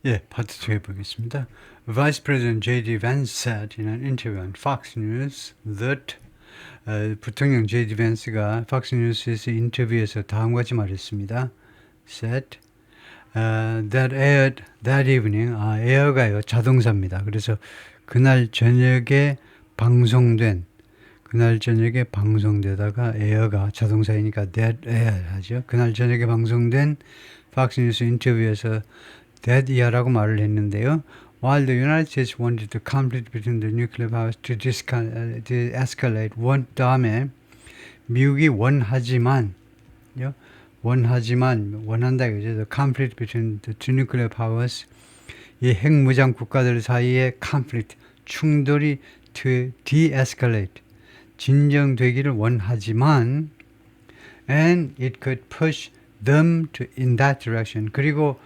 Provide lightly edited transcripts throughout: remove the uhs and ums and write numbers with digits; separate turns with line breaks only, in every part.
예, 파트 2 해보겠습니다. Vice President J.D. Vance said in an interview on Fox News that 부통령 J.D. Vance가 Fox News에서 인터뷰에서 다음과 같이 말했습니다. said that aired that evening. air가요 자동사입니다. 그래서 그날 저녁에 방송되다가 air가 자동사이니까 that air 하죠. 그날 저녁에 방송된 Fox News 인터뷰에서 that year라고 말을 했는데요. While the United States wanted the conflict between the nuclear powers to de-escalate, 다음에 미국이 원한다 이거죠. The conflict between the two nuclear powers, 이 핵무장 국가들 사이의 conflict, 충돌이 to de-escalate, 진정되기를 원하지만 and it could push them in that direction. 그리고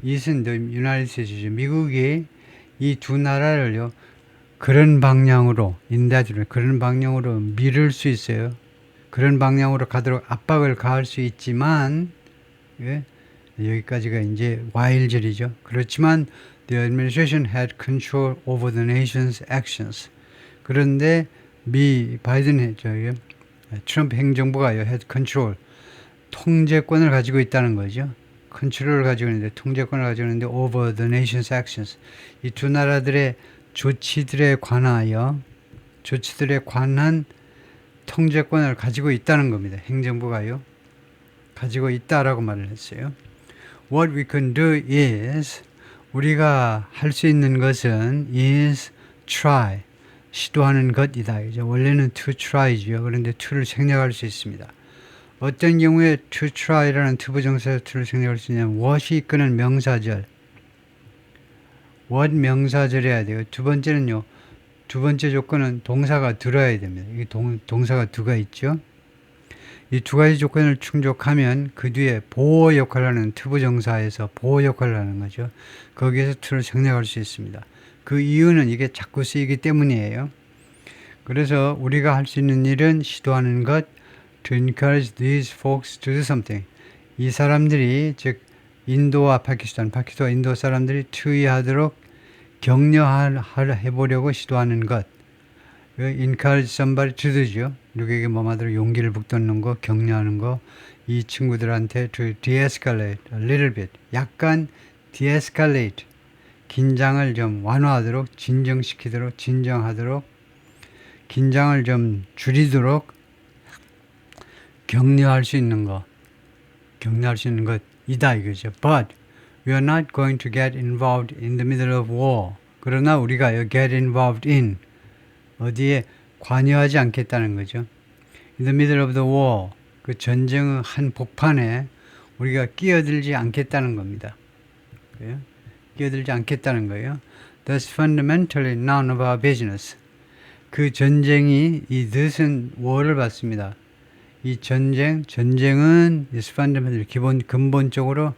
이것은 유나이티드 스테이트죠. 미국이 이 두 나라를요 그런 방향으로 그런 방향으로 밀을 수 있어요. 그런 방향으로 가도록 압박을 가할 수 있지만 예, 여기까지가 이제 와일절이죠. 그렇지만 the administration had control over the nation's actions. 그런데 트럼프 행정부가요 had control, 통제권을 가지고 있다는 거죠. 컨트롤을 가지고 있는데, 통제권을 가지고 있는데 over the nation's actions, 이 두 나라들의 조치들에 관한 통제권을 가지고 있다는 겁니다. 행정부가요 가지고 있다라고 말을 했어요. What we can do is, 우리가 할 수 있는 것은 is try, 시도하는 것이다. 원래는 to try죠. 그런데 to를 생략할 수 있습니다. 어떤 경우에 to try라는 투부정사 to를 생략할 수 있냐면 what이 이끄는 명사절, what 명사절해야 돼요. 두 번째 조건은 동사가 들어야 됩니다. 이 동사가 두가 있죠. 이 두 가지 조건을 충족하면 그 뒤에 보호 역할을 하는 투부정사에서 보호 역할을 하는 거죠. 거기에서 to를 생략할 수 있습니다. 그 이유는 이게 자꾸 쓰이기 때문이에요. 그래서 우리가 할 수 있는 일은 시도하는 것, to encourage these folks to do something. 이 사람들이, 즉 인도와 파키스탄, 인도 사람들이 투의하도록 격려해보려고 시도하는 것. encourage somebody to do죠. 누구에게 뭐하도록 용기를 북돋는 거, 격려하는 거. 이 친구들한테 to de-escalate a little bit, 약간 de-escalate, 긴장을 좀 완화하도록, 진정하도록, 긴장을 좀 줄이도록 격려할 수 있는 것이다 이거죠. But we are not going to get involved in the middle of war. 그러나 우리가 get involved in, 어디에 관여하지 않겠다는 거죠. In the middle of the war, 그 전쟁의 한 복판에 우리가 끼어들지 않겠다는 겁니다. 끼어들지 않겠다는 거예요. That's fundamentally none of our business. 그 전쟁이, 이 뜻은 war를 받습니다. 이 전쟁은 is fundamental, 근본적으로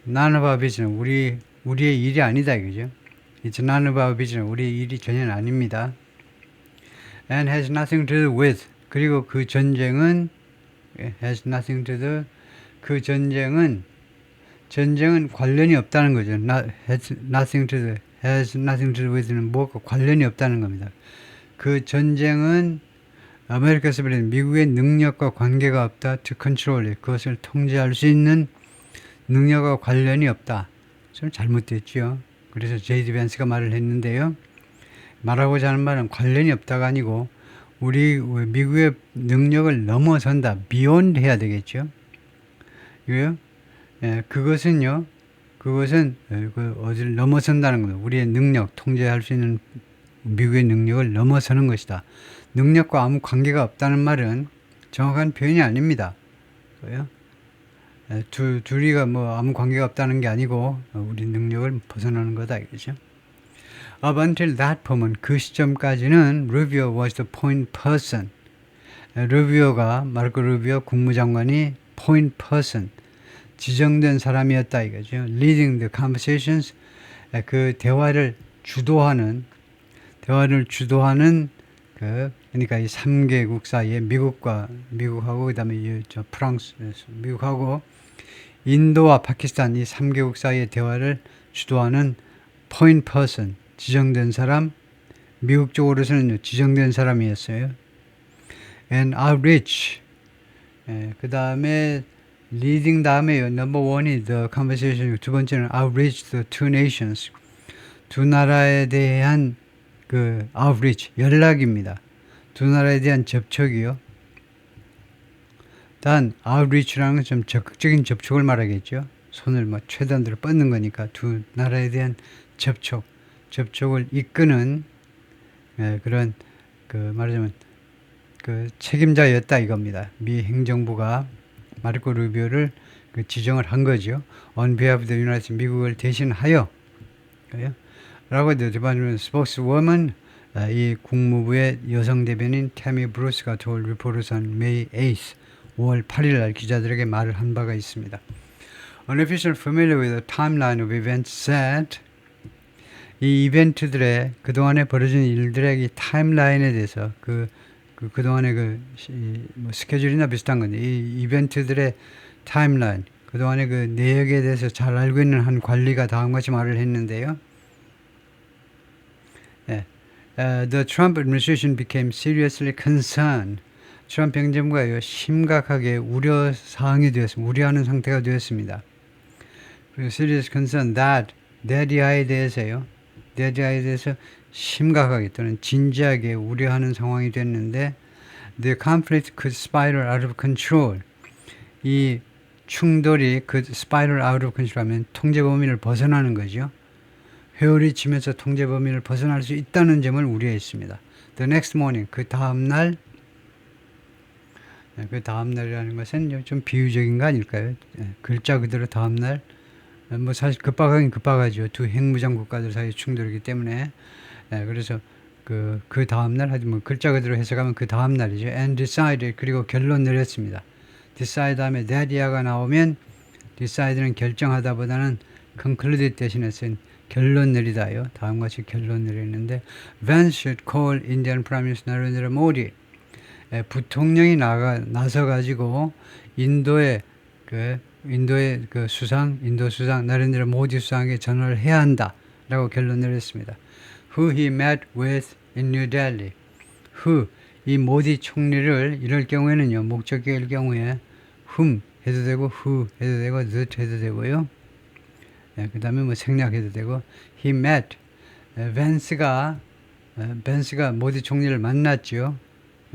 none of our business, 우리의 일이 아니다 이거죠. It's none of our business, 우리의 일이 전혀 아닙니다. And has nothing to do with, 그리고 그 전쟁은 has nothing to do, 그 전쟁은 관련이 없다는 거죠. has nothing to do with는 뭐가 관련이 없다는 겁니다. 그 전쟁은 아메리카 스브린, 미국의 능력과 관계가 없다. to control it, 그것을 통제할 수 있는 능력과 관련이 없다. 좀 잘못됐죠. 그래서 J.D. 밴스가 말을 했는데요. 말하고자 하는 말은 관련이 없다가 아니고 미국의 능력을 넘어선다. beyond 해야 되겠죠. 이거요. 그것은 어디를 넘어선다는 겁니다. 우리의 능력, 통제할 수 있는 미국의 능력을 넘어서는 것이다. 능력과 아무 관계가 없다는 말은 정확한 표현이 아닙니다. 둘이가 아무 관계가 없다는 게 아니고 우리 능력을 벗어나는 거다 이거죠. Up until that moment, 그 시점까지는 Rubio was the point person. 마르코 루비오 국무장관이 point person, 지정된 사람이었다 이거죠. Leading the conversations, 그 대화를 주도하는 그러니까 이 3개국 사이에 미국하고 그다음에 프랑스, 미국하고 인도와 파키스탄 이 3개국 사이의 대화를 주도하는 point person, 지정된 사람, 미국 쪽으로서는 지정된 사람이었어요. and outreach. 그 다음에 leading 다음에요. number one이 the conversation, 두 번째는 outreach the two nations. 두 나라에 대한 그 outreach, 연락입니다. 두 나라에 대한 접촉이요. 단 outreach라는 건 좀 적극적인 접촉을 말하겠죠. 손을 뭐 최단으로 뻗는 거니까 두 나라에 대한 접촉을 이끄는 그런 그 말하자면 그 책임자였다 이겁니다. 미 행정부가 마르코 루비오를 그 지정을 한 거죠. On behalf of the United States, 미국을 대신하여. 라고 대변인 spokeswoman, 이 국무부의 여성 대변인 태미 브루스가 told reporters on May 8th, 5월 8일 날 기자들에게 말을 한 바가 있습니다. An official familiar with the timeline of events said, 이 이벤트들의 그동안에 벌어진 일들의 이 타임라인에 대해서 그동안의 뭐 스케줄이나 비슷한 건데 이 이벤트들의 타임라인, 그동안의 그 내역에 대해서 잘 알고 있는 한 관리가 다음같이 말을 했는데요. The Trump administration became seriously concerned. 트럼프 행정부가 심각하게 우려사항이 되었습니다. 우려하는 상태가 되었습니다. 그리고 serious concern that 이하에 대해서요. that 이하에 대해서 심각하게 또는 진지하게 우려하는 상황이 됐는데 the conflict could spiral out of control. 이 충돌이 could spiral out of control 하면 통제 범위를 벗어나는 거죠. 회오리 치면서 통제 범위를 벗어날 수 있다는 점을 우려했습니다. The next morning, 그 다음날, 그 다음날이라는 것은 좀 비유적인 거 아닐까요? 글자 그대로 다음날, 뭐 사실 급박하긴 급박하죠. 두 핵무장 국가들 사이 충돌이기 때문에. 그래서 그 다음날, 하지만 글자 그대로 해석하면 그 다음날이죠. And decided, 그리고 결론 내렸습니다. decide 다음에 that 이하가 나오면 decide는 결정하다 보다는 conclude 대신해서 결론 내리다요. 다음과 같이 결론 내리는데 Vance should call Indian Prime Minister Narendra Modi. 부통령이 나서 가지고 인도의 그 수상, 인도 수상 나렌드라 모디 수상에게 전화를 해야 한다라고 결론 내렸습니다. Who he met with in New Delhi. Who 이 모디 총리를 이럴 경우에는요. 목적격일 경우에 whom 해도 되고 who 해도 되고 that 해도 되고요. 그 다음에 뭐 생략해도 되고 he met 벤스가 모디 총리를 만났죠.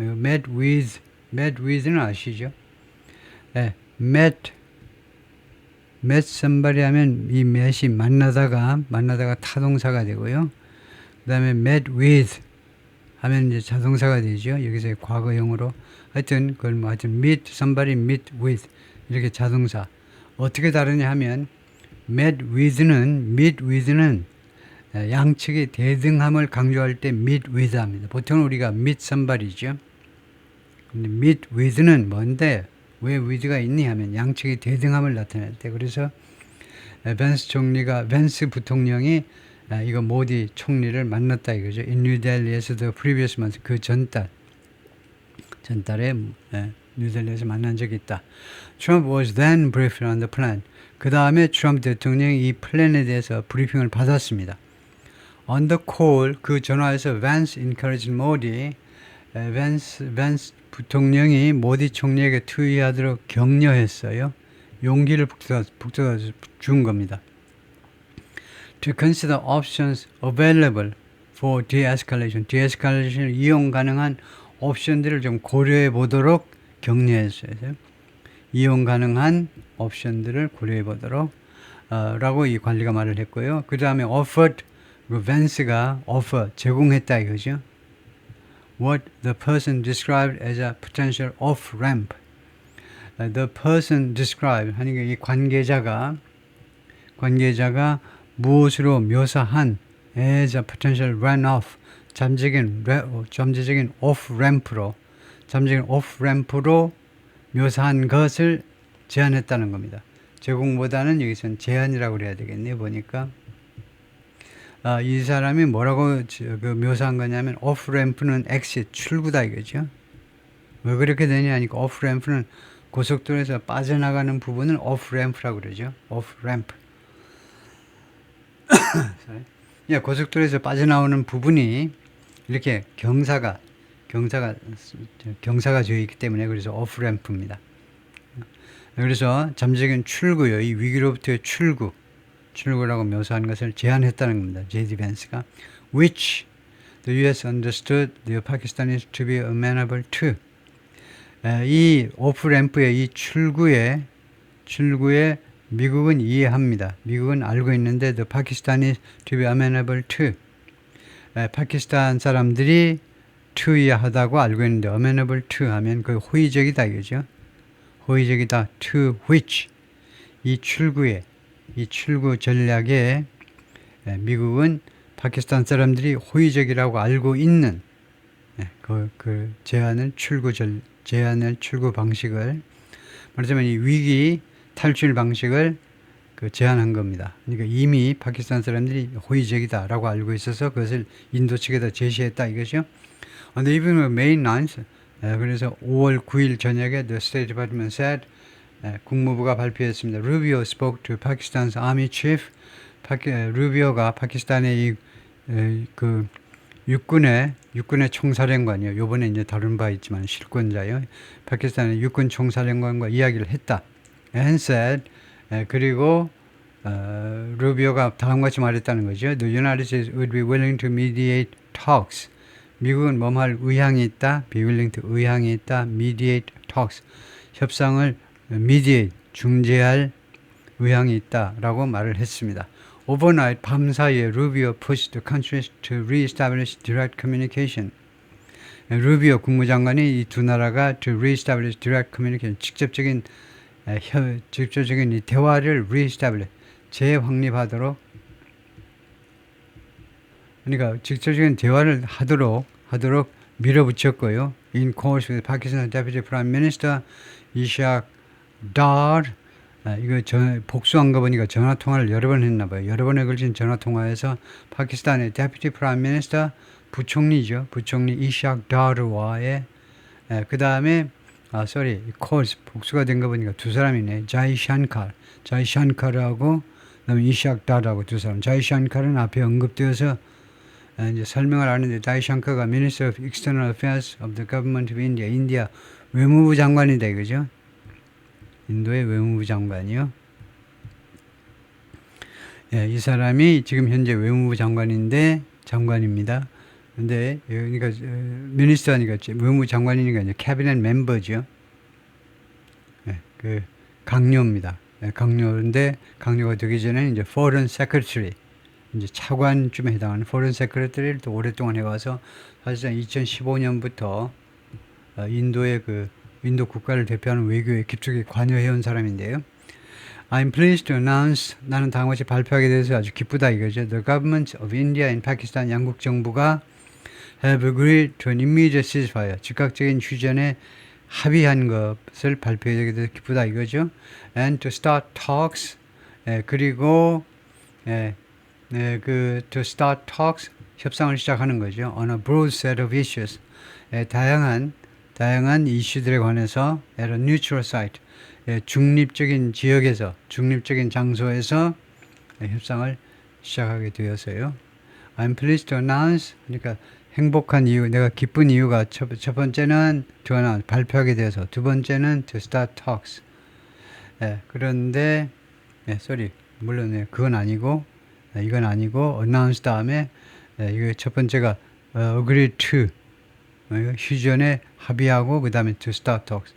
met with는 아시죠? met somebody 하면 이 met이 만나다가 타동사가 되고요. 그 다음에 met with 하면 이제 자동사가 되죠. 여기서 과거형으로 하여튼 그걸 뭐 하여튼 meet somebody meet with 이렇게 자동사. 어떻게 다르냐 하면 meet with는 양측의 대등함을 강조할 때 meet with 합니다. 보통 우리가 meet somebody죠. 근데 meet with는 뭔데 왜 with가 있니 하면 양측의 대등함을 나타낼 때. 그래서 벤스 부통령이 이거 모디 총리를 만났다 이거죠. In New Delhi에서 the previous month, 그 전달에 뉴델리에서 만난 적이 있다. Trump was then briefed on the plan. 그 다음에 트럼프 대통령이 이 플랜에 대해서 브리핑을 받았습니다. On the call, 그 전화에서 Vance encouraged Modi, Vance 부통령이 모디 총리에게 투의하도록 격려했어요. 용기를 북돋아 준 겁니다. To consider options available for de-escalation. de-escalation을 이용 가능한 옵션들을 좀 고려해 보도록 격려했어요. 이용 가능한 옵션들을 고려해 보도록 라고 이 관리가 말을 했고요. 그 다음에 offered, 벤스가 offer, 제공했다 이거죠. What the person described as a potential off-ramp. The person described, 하니까 이 관계자가 무엇으로 묘사한 as a potential runoff, 잠재적인 off-ramp로 묘사한 것을 제안했다는 겁니다. 제공보다는 여기서는 제안이라고 그래야 되겠네요. 보니까 이 사람이 뭐라고 묘사한 거냐면 off-ramp는 exit, 출구다 이거죠. 왜 그렇게 되냐 하니까 off-ramp는 고속도로에서 빠져나가는 부분을 off ramp라고 그러죠. off ramp. 예, 고속도로에서 빠져나오는 부분이 이렇게 경사가 되어 있기 때문에 그래서 off ramp입니다. 그래서 잠재적인 출구요. 이 위기로부터의 출구라고 묘사한 것을 제안했다는 겁니다. J.D. 벤스가 which the U.S. understood the Pakistanis to be amenable to. 이 오프램프의 이 출구에 미국은 이해합니다. 미국은 알고 있는데 the Pakistanis to be amenable to. 파키스탄 사람들이 to야 하다고 알고 있는데 amenable to 하면 그 호의적이다 이거죠. 호의적이다 to which. 이 출구 전략에 미국은 파키스탄 사람들이 호의적이라고 알고 있는 그 출구 방식을 말하자면 이 위기 탈출 방식을 제안한 겁니다. 그러니까 이미 파키스탄 사람들이 호의적이다라고 알고 있어서 그것을 인도 측에다 제시했다 이거죠. On the evening of May 9th, 그래서 5월 9일 저녁에 the State Department said, 국무부가 발표했습니다. Rubio spoke to Pakistan's army chief. 루비오가 파키스탄의 그 육군의 총사령관이요. 요번에 이제 다룬 바 있지만 실권자요. 파키스탄의 육군 총사령관과 이야기를 했다. And said, 그리고 루비오가 다음과 같이 말했다는 거죠. The United States would be willing to mediate talks. 미국은 뭐할 의향이 있다. be willing to 의향이 있다. mediate talks. 협상을 mediate, 중재할 의향이 있다라고 말을 했습니다. Overnight, 밤사이에 Rubio pushed the countries to re-establish direct communication. 루비오 국무장관이 이 두 나라가 to re-establish direct communication, 직접적인 이 대화를 re-establish, 재확립하도록, 그러니까 직접적인 대화를 하도록 밀어붙였고요. In course with Pakistan's Deputy Prime Minister Ishaq Dar. 이거 복수한 거 보니까 전화 통화를 여러 번 했나 봐요. 여러 번에 걸친 전화 통화에서 파키스탄의 Deputy Prime Minister 부총리죠. 부총리 이샥 다르와의 그 다음에 course 복수가 된 거 보니까 두 사람이네. 자이 샨카르하고 그다음에 이샥 다르하고 두 사람. 자이 샨카르는 앞에 언급되어서 이제 설명을 하는데 자이 샨카가 Minister of External Affairs of the Government of India, 인디아 외무부 장관이다 이거죠. 인도의 외무부 장관이요. 예, 이 사람이 지금 현재 외무부 장관입니다. 근데 그러니까 미니스터니까 외무부 장관이니까 이제 캐비넷 멤버죠. 예, 그 강요입니다. 예, 강요인데 강요가 되기 전에 이제 Foreign Secretary 이제 차관쯤에 해당하는 Foreign Secretary를 또 오랫동안 해와서 사실상 2015년부터 인도의 인도 국가를 대표하는 외교에 깊숙이 관여해온 사람인데요. I'm pleased to announce, 나는 다음과 같이 발표하게 돼서 아주 기쁘다 이거죠. The government of India and Pakistan, 양국 정부가 have agreed to an immediate ceasefire, 즉각적인 휴전에 합의한 것을 발표하게 돼서 기쁘다 이거죠. And to start talks, 그리고 to start talks, 협상을 시작하는 거죠. On a broad set of issues, 다양한 이슈들에 관해서 at a neutral site, 중립적인 지역에서, 중립적인 장소에서 협상을 시작하게 되어서요. I'm pleased to announce, 그러니까 행복한 이유, 내가 기쁜 이유가 첫 번째는 to announce, 발표하게 되어서, 두 번째는 to start talks. 그런데, 물론 그건 아니고, 이건 아니고, announce 다음에, 이거 첫 번째가 agree to, 휴전에 합의하고 그 다음에 to start talks.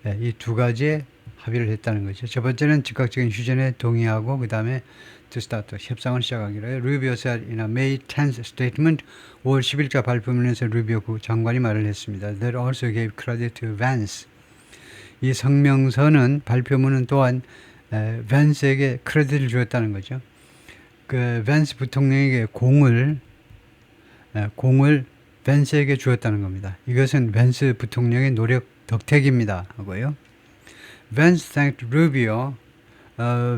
이 두 가지에 합의를 했다는 거죠. 첫 번째는 즉각적인 휴전에 동의하고 그 다음에 to start talks, 협상을 시작하기로 해요. 루비오 said in a May 10th statement, 5월 10일자 발표문에서 루비오 장관이 말을 했습니다. That also gave credit to Vance. 이 성명서는 발표문은 또한 밴스에게 크레딧을 주었다는 거죠. 그 밴스 부통령에게 공을 밴스에게 주었다는 겁니다. 이것은 밴스 부통령의 노력 덕택입니다. 하고요. 밴스 thanked Rubio.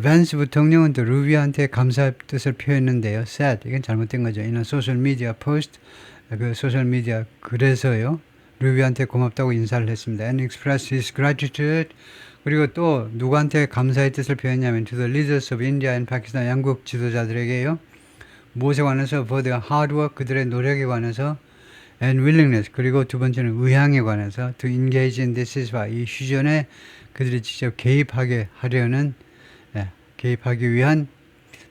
밴스 부통령은 또 루비오한테 감사의 뜻을 표했는데요. said, 이건 잘못된 거죠. In a social media post, 그 소셜 미디어 글에서요. 류비한테 고맙다고 인사를 했습니다. And expressed his gratitude. 그리고 또 누구한테 감사의 뜻을 표했냐면 to the leaders of India and Pakistan, 양국 지도자들에게요. 무엇에 관해서 for their hard work, 그들의 노력에 관해서 and willingness, 그리고 두 번째는 의향에 관해서 to engage in this is why, 이 휴전에 그들이 직접 개입하게 하려는 개입하기 위한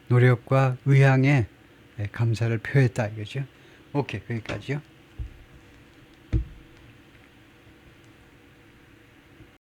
노력과 의향에 감사를 표했다 이거죠. 오케이, 거기까지요.